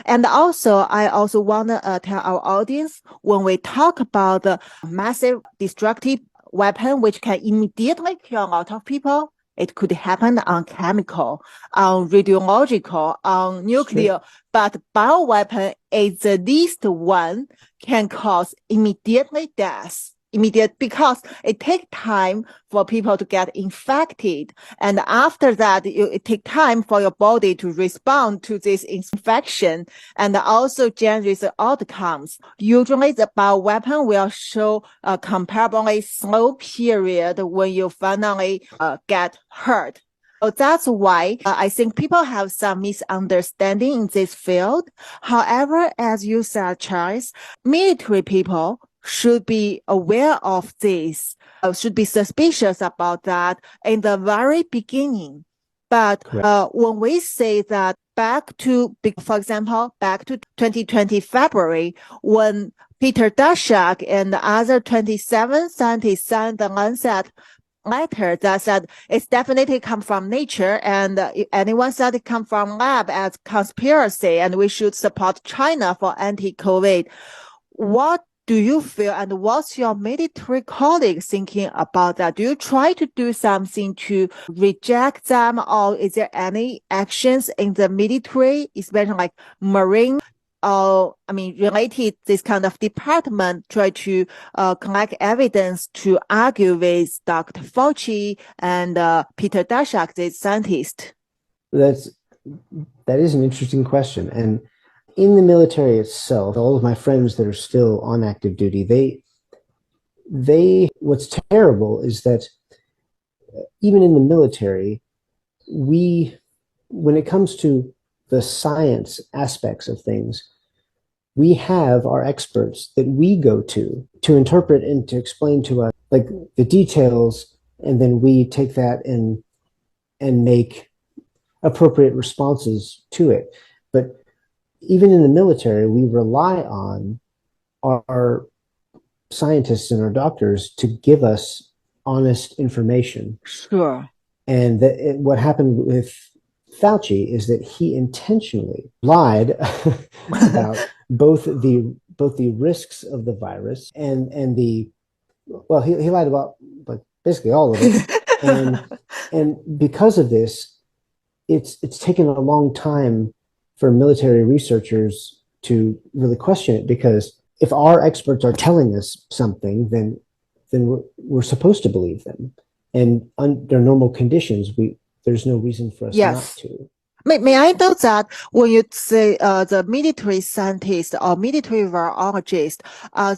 And also, I also want to tell our audience, when we talk about the massive destructive weapon, which can immediately kill a lot of people, it could happen on chemical, on radiological, on nuclear, but bioweapon is the least one can cause immediately death. Immediate, because it takes time for people to get infected. And after that, it takes time for your body to respond to this infection and also generate the outcomes. Usually the bioweapon will show a comparably slow period when you finally get hurt. So that's why I think people have some misunderstanding in this field. However, as you said, Charles, military people should be aware of this, should be suspicious about that in the very beginning. But when we say that for example, back to 2020 February, when Peter Daszak and the other 27 scientists signed the Lancet letter that said it's definitely come from nature, and anyone said it come from lab as conspiracy, and we should support China for anti-COVID. What do you feel, and what's your military colleagues thinking about that? Do you try to do something to reject them, or is there any actions in the military, especially like Marine, related this kind of department, try to collect evidence to argue with Dr. Fauci and Peter Daszak, the scientist? That is an interesting question. And in the military itself, all of my friends that are still on active duty, what's terrible is that even in the military, when it comes to the science aspects of things, we have our experts that we go to interpret and to explain to us like the details, and then we take that and make appropriate responses to it. But even in the military, we rely on our scientists and our doctors to give us honest information. Sure. And what happened with Fauci is that he intentionally lied about both the risks of the virus and he lied about like basically all of it. and because of this, it's taken a long time for military researchers to really question it, because if our experts are telling us something, then we're supposed to believe them. And under normal conditions, there's no reason for us not to. May I know that when you say the military scientist or military virologist,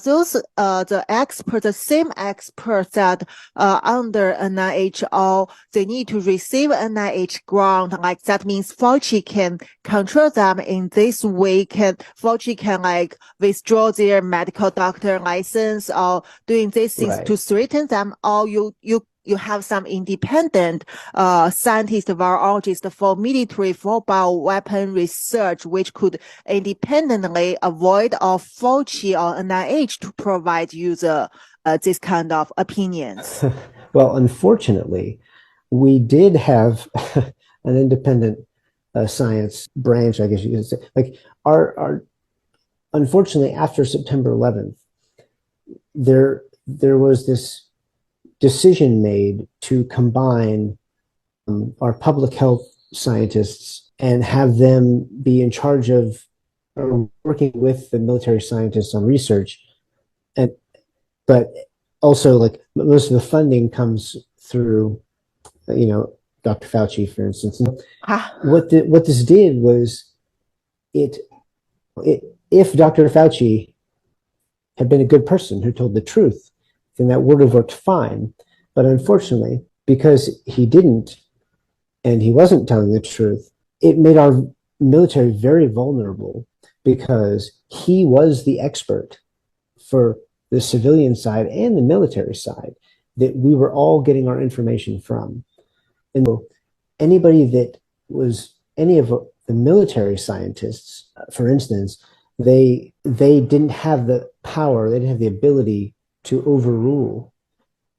those the same experts that under NIH, or they need to receive NIH grant, like that means Fauci can control them in this way. Fauci can like withdraw their medical doctor license or doing these things to threaten them, or you have some independent scientist, virologist for military, for bioweapon research, which could independently avoid of Fauci or NIH to provide you this kind of opinions. Well, unfortunately, we did have an independent science branch, I guess you could say. Like our unfortunately, after September 11th, there was this decision made to combine our public health scientists and have them be in charge of working with the military scientists on research. But also, like, most of the funding comes through, Dr. Fauci, for instance. What this did was, if Dr. Fauci had been a good person who told the truth, then that would have worked fine. But unfortunately, because he didn't, and he wasn't telling the truth, it made our military very vulnerable, because he was the expert for the civilian side and the military side that we were all getting our information from. And so anybody that was any of the military scientists, for instance, they didn't have the power, they didn't have the ability to overrule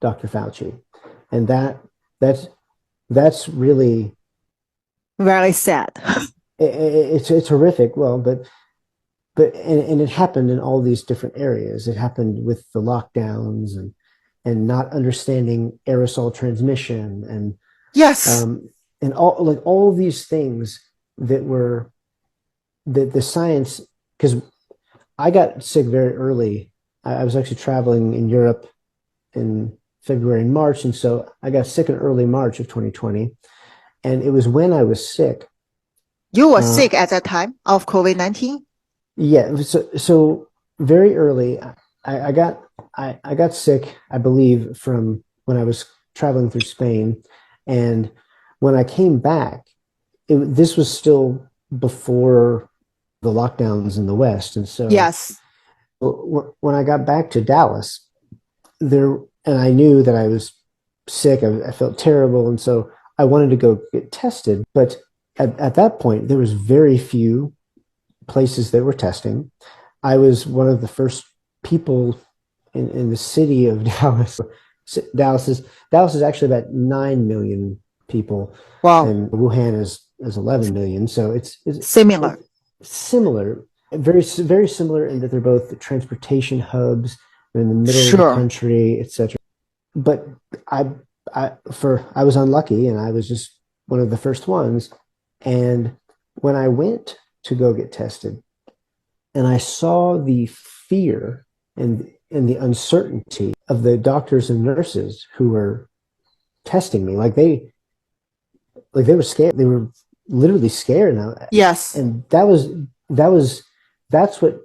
Dr. Fauci. And that's really very sad. it's horrific. Well, and it happened in all these different areas. It happened with the lockdowns and not understanding aerosol transmission Yes. and all these things that were the science, because I got sick very early. I was actually traveling in Europe in February and March, and so I got sick in early March of 2020. And it was when I was sick. You were sick at that time of COVID-19? Yeah, so very early, I got sick, I believe, from when I was traveling through Spain, and when I came back, this was still before the lockdowns in the West, and so Yes. when I got back to Dallas, and I knew that I was sick, I felt terrible, and so I wanted to go get tested, but at that point, there was very few places that were testing. I was one of the first people in the city of Dallas. Dallas is actually about 9 million people. Wow. And Wuhan is 11 million. So it's similar. Similar, very similar in that they're both transportation hubs. They're in the middle Sure. of the country, etc. But I was unlucky, and I was just one of the first ones. And when I went to go get tested, and I saw the fear and the uncertainty of the doctors and nurses who were testing me, like they were scared. They were literally scared now. Yes. And that's what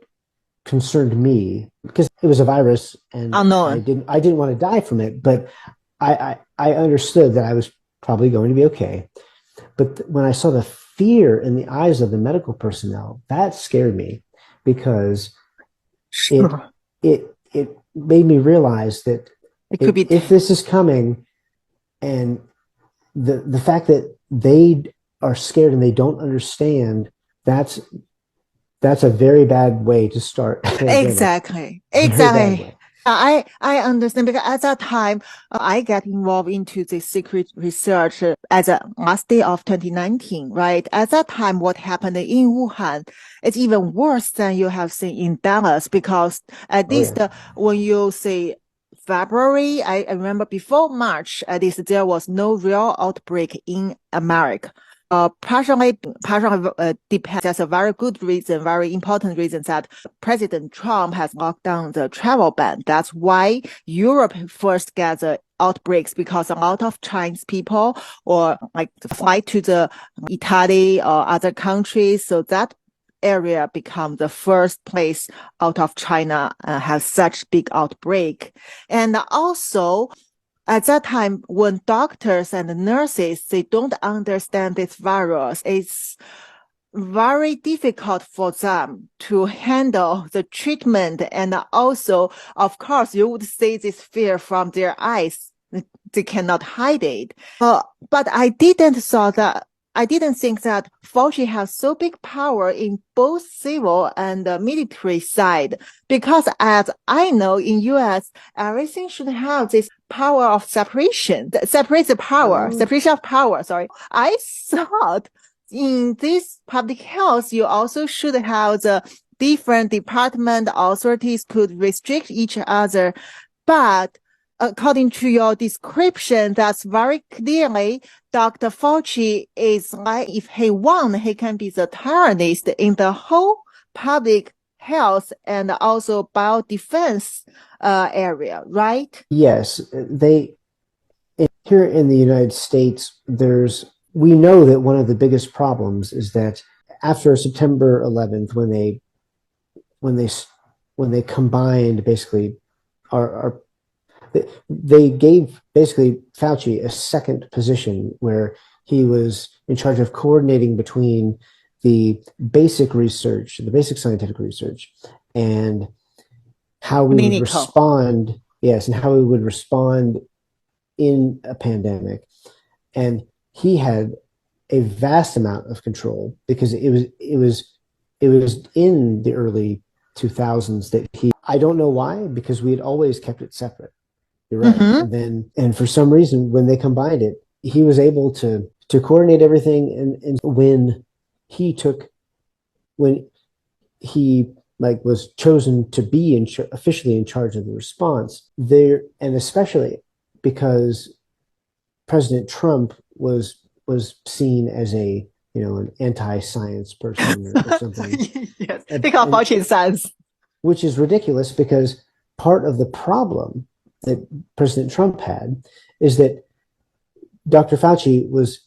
concerned me, because it was a virus, and Unknown. I didn't want to die from it, but I understood that I was probably going to be okay. But when I saw the fear in the eyes of the medical personnel, that scared me, because Sure. it made me realize that It could be if this is coming, and the fact that they are scared and they don't understand, that's a very bad way to start. Exactly. I understand, because at that time I get involved into the secret research as a last day of 2019, right? At that time, what happened in Wuhan is even worse than you have seen in Dallas, because at least when you say February, I remember before March, at least there was no real outbreak in America. Partially depends. That's a very good reason, very important reason, that President Trump has locked down the travel ban. That's why Europe first gets the outbreaks, because a lot of Chinese people or like fly to the Italy or other countries. So that area become the first place out of China has such big outbreak. And also, at that time, when doctors and nurses, they don't understand this virus, it's very difficult for them to handle the treatment. And also, of course, you would see this fear from their eyes. They cannot hide it. But I didn't think that Fauci has so big power in both civil and military side, because as I know in US, everything should have this power of separation, separation of power. Sorry. I thought in this public health, you also should have the different department authorities could restrict each other. But according to your description, that's very clearly Dr. Fauci is like, if he won, he can be the tyrannist in the whole public health and also biodefense area, right? Yes, here in the United States, we know that one of the biggest problems is that after September 11th, when they combined basically they gave basically Fauci a second position where he was in charge of coordinating between the basic research, the basic scientific research, and how we would respond. Yes, and how we would respond in a pandemic. And he had a vast amount of control, because it was in the early 2000s that I don't know why, because we had always kept it separate. You're right. Mm-hmm. And for some reason, when they combined it, he was able to coordinate everything and win when he was chosen to be officially in charge of the response there, and especially because President Trump was seen as an anti-science person or something. Yes, because Fauci science. Which is ridiculous, because part of the problem that President Trump had is that Dr. Fauci was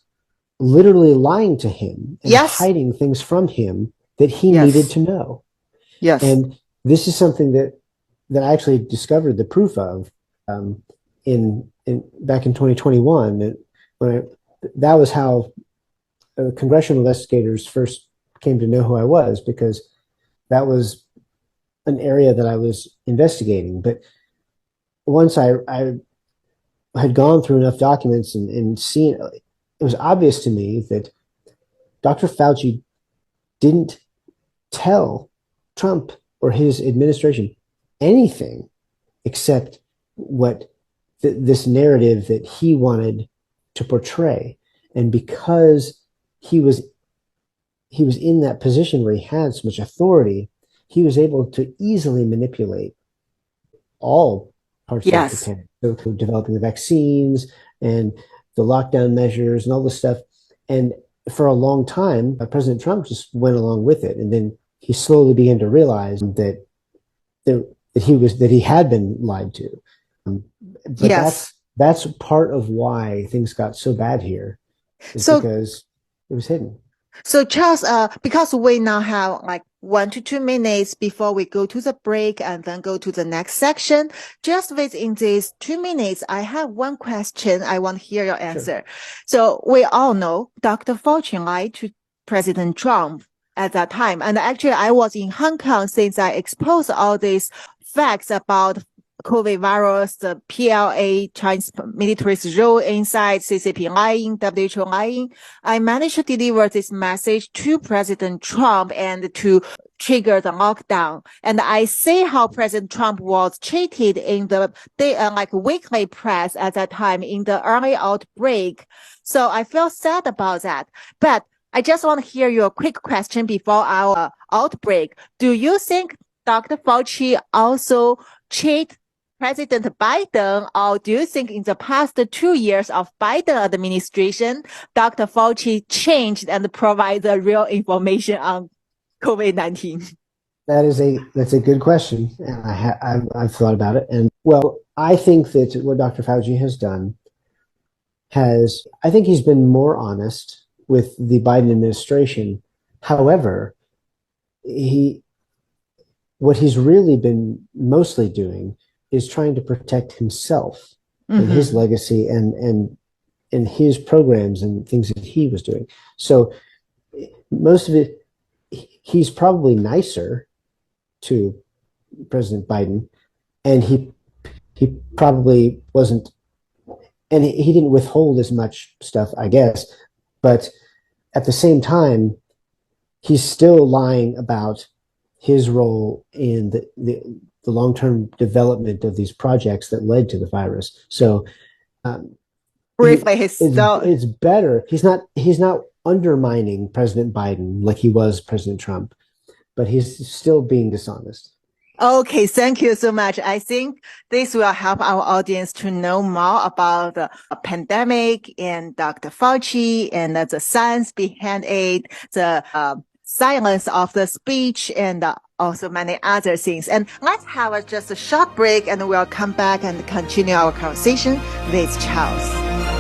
literally lying to him and hiding things from him that he needed to know. Yes. And this is something that I actually discovered the proof of in back in 2021. That was how congressional investigators first came to know who I was, because that was an area that I was investigating. But once I had gone through enough documents and seen, it was obvious to me that Dr. Fauci didn't tell Trump or his administration anything except what this narrative that he wanted to portray. And because he was in that position where he had so much authority, he was able to easily manipulate all parts of the pandemic. So developing the vaccines and the lockdown measures and all this stuff. And for a long time, President Trump just went along with it. And then he slowly began to realize that he had been lied to. But that's part of why things got so bad here, because it was hidden. So Charles, because we now have 1 to 2 minutes before we go to the break and then go to the next section, just within these 2 minutes, I have one question. I want to hear your answer. Sure. So we all know Dr. Fauci lied to President Trump at that time. And actually, I was in Hong Kong since I exposed all these facts about COVID virus, the PLA, Chinese military's role inside, CCP lying, WHO lying. I managed to deliver this message to President Trump and to trigger the lockdown. And I see how President Trump was treated in the weekly press at that time in the early outbreak. So I feel sad about that. But I just want to hear your quick question before our outbreak. Do you think Dr. Fauci also cheated President Biden, or do you think in the past 2 years of Biden administration, Dr. Fauci changed and provided the real information on COVID-19? That's a good question, and I've thought about it. And well, I think that what Dr. Fauci has done I think he's been more honest with the Biden administration. However, what he's really been mostly doing is trying to protect himself and his legacy and his programs and things that he was doing. So most of it, he's probably nicer to President Biden, and he probably wasn't, and he didn't withhold as much stuff, I guess, but at the same time, he's still lying about his role in the long-term development of these projects that led to the virus. So briefly, it's better. He's not undermining President Biden like he was President Trump, but he's still being dishonest. Okay, thank you so much. I think this will help our audience to know more about the pandemic and Dr. Fauci and the science behind it, the silence of the speech, and also many other things. And let's have just a short break, and we'll come back and continue our conversation with Charles.